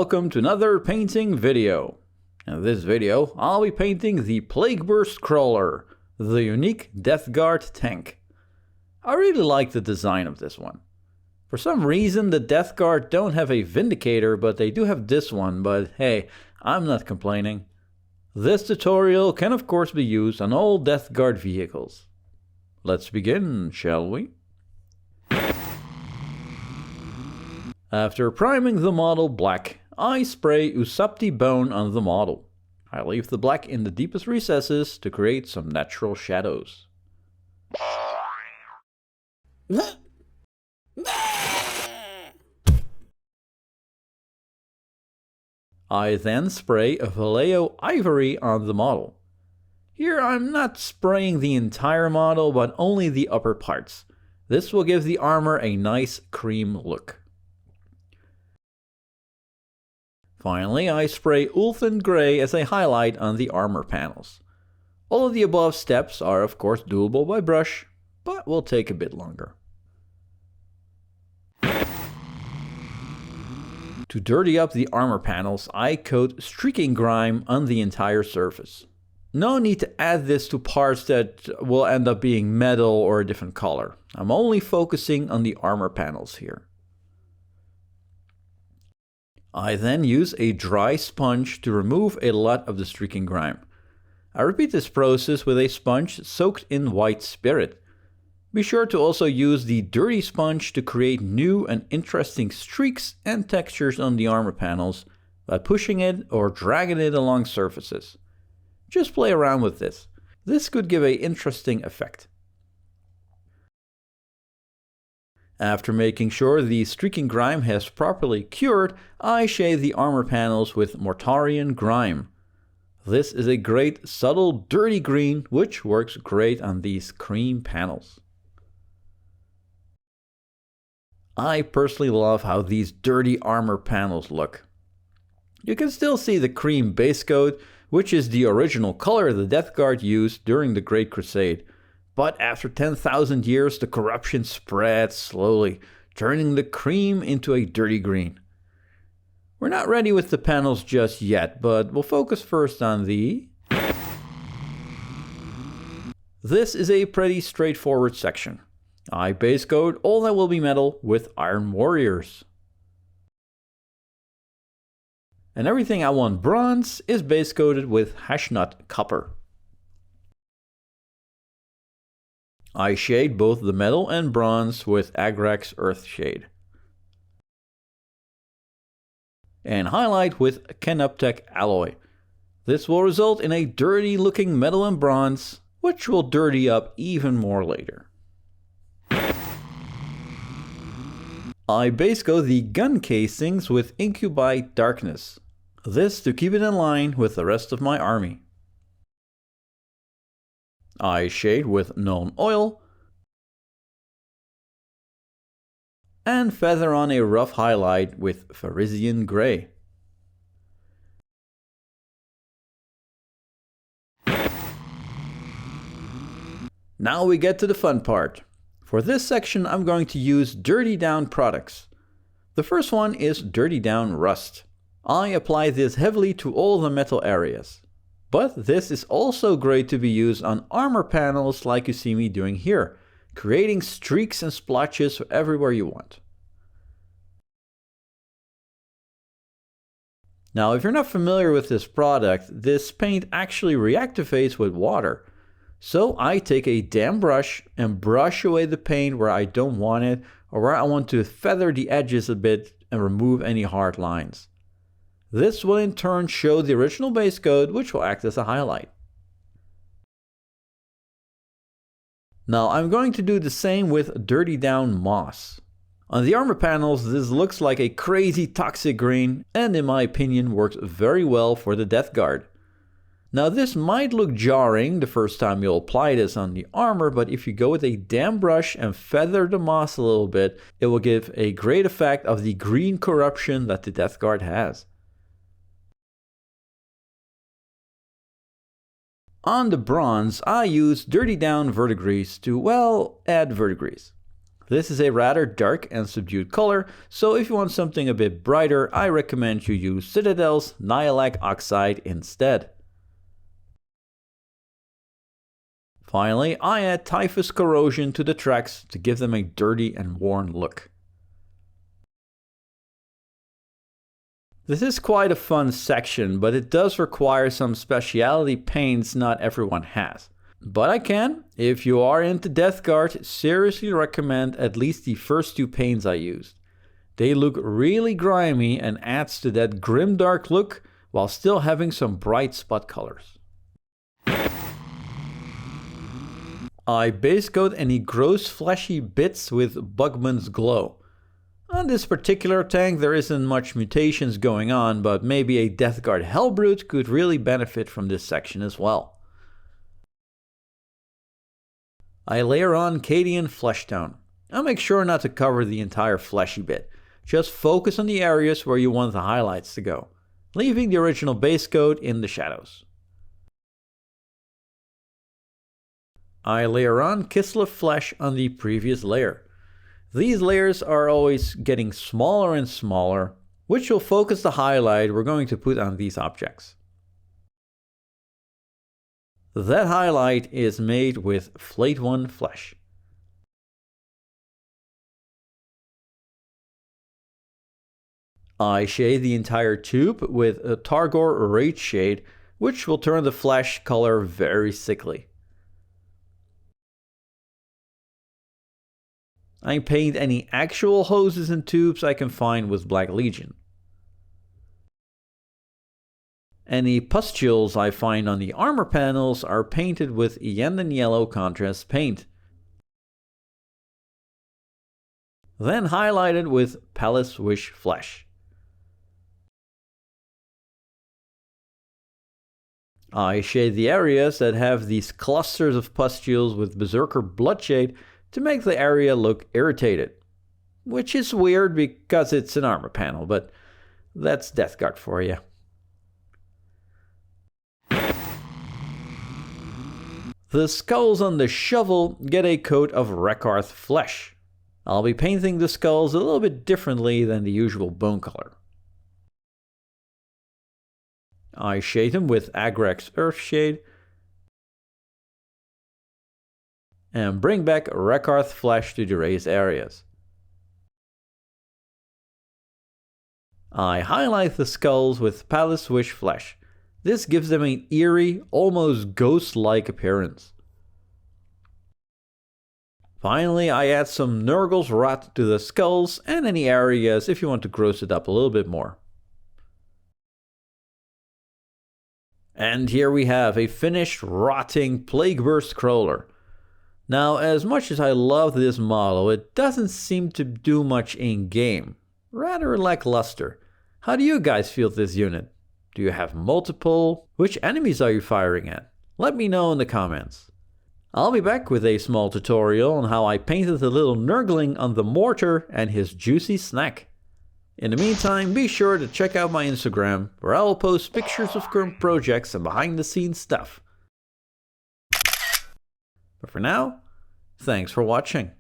welcome to another painting video. In this video, I'll be painting the Plagueburst Crawler, the unique deathguard tank. I really like the design of this one. For some reason the deathguard don't have a Vindicator, but they do have this one, but hey, I'm not complaining. This tutorial can of course be used on all deathguard vehicles. Let's begin, shall we? After priming the model black, I spray Ushabti Bone on the model. I leave the black in the deepest recesses to create some natural shadows. I then spray a Vallejo ivory on the model. Here I'm not spraying the entire model, but only the upper parts. This will give the armor a nice cream look. Finally, I spray Ulthuan Grey as a highlight on the armor panels. All of the above steps are of course doable by brush, but will take a bit longer. To dirty up the armor panels, I coat streaking grime on the entire surface. No need to add this to parts that will end up being metal or a different color. I'm only focusing on the armor panels here. I then use a dry sponge to remove a lot of the streaking grime. I repeat this process with a sponge soaked in white spirit. Be sure to also use the dirty sponge to create new and interesting streaks and textures on the armor panels by pushing it or dragging it along surfaces. Just play around with this. This could give an interesting effect. After making sure the streaking grime has properly cured, I shade the armor panels with Mortarion Grime. This is a great subtle dirty green which works great on these cream panels. I personally love how these dirty armor panels look. You can still see the cream base coat, which is the original color the deathguard used during the Great Crusade. But after 10,000 years, the corruption spread slowly, turning the cream into a dirty green. We're not ready with the panels just yet, but we'll focus first on the... This is a pretty straightforward section. I base coat all that will be metal with Iron Warriors. And everything I want bronze is base coated with Hashut Copper. I shade both the metal and bronze with Agrax Earthshade. And highlight with Canoptek Alloy. This will result in a dirty looking metal and bronze, which will dirty up even more later. I base coat the gun casings with Incubi Darkness. This to keep it in line with the rest of my army. I shade with Nuln Oil and feather on a rough highlight with Fenrisian Grey. Now we get to the fun part. For this section I'm going to use Dirty Down products. The first one is Dirty Down Rust. I apply this heavily to all the metal areas. But this is also great to be used on armor panels like you see me doing here, creating streaks and splotches everywhere you want. Now if you're not familiar with this product, this paint actually reactivates with water. So I take a damp brush and brush away the paint where I don't want it or where I want to feather the edges a bit and remove any hard lines. This will in turn show the original base coat, which will act as a highlight. Now I'm going to do the same with Dirty Down Moss. On the armor panels this looks like a crazy toxic green and in my opinion works very well for the deathguard. Now this might look jarring the first time you'll apply this on the armor, but if you go with a damp brush and feather the moss a little bit, it will give a great effect of the green corruption that the deathguard has. On the bronze, I use Dirty Down Verdigris to, well, add Verdigris. This is a rather dark and subdued color, so if you want something a bit brighter, I recommend you use Citadel's Nihilakh Oxide instead. Finally, I add Typhus Corrosion to the tracks to give them a dirty and worn look. This is quite a fun section, but it does require some specialty paints not everyone has. But I can, if you are into deathguard, seriously recommend at least the first two paints I used. They look really grimy and adds to that grimdark look while still having some bright spot colors. I base coat any gross fleshy bits with Bugman's Glow. On this particular tank there isn't much mutations going on, but maybe a deathguard Helbrute could really benefit from this section as well. I layer on Cadian Fleshtone. I'll make sure not to cover the entire fleshy bit. Just focus on the areas where you want the highlights to go, leaving the original base coat in the shadows. I layer on Kislev Flesh on the previous layer. These layers are always getting smaller and smaller, which will focus the highlight we're going to put on these objects. That highlight is made with Flayed One Flesh. I shade the entire tube with a Targor Rageshade, which will turn the flesh color very sickly. I paint any actual hoses and tubes I can find with Black Legion. Any pustules I find on the armor panels are painted with Iyanden Yellow contrast paint. Then highlighted with Pallid Wych Flesh. I shade the areas that have these clusters of pustules with Berserker Bloodshade to make the area look irritated. Which is weird because it's an armor panel, but that's deathguard for you. The skulls on the shovel get a coat of Rakarth Flesh. I'll be painting the skulls a little bit differently than the usual bone color. I shade them with Agrax Earthshade and bring back Rakarth Flesh to the raised areas. I highlight the skulls with Pallid Wych Flesh. This gives them an eerie, almost ghost-like appearance. Finally, I add some Nurgles Rot to the skulls and any areas if you want to gross it up a little bit more. And here we have a finished, rotting Plagueburst Crawler. Now, as much as I love this model, it doesn't seem to do much in-game. Rather lackluster. How do you guys feel this unit? Do you have multiple? Which enemies are you firing at? Let me know in the comments. I'll be back with a small tutorial on how I painted the little Nurgling on the mortar and his juicy snack. In the meantime, be sure to check out my Instagram, where I will post pictures of current projects and behind the scenes stuff. But for now, thanks for watching.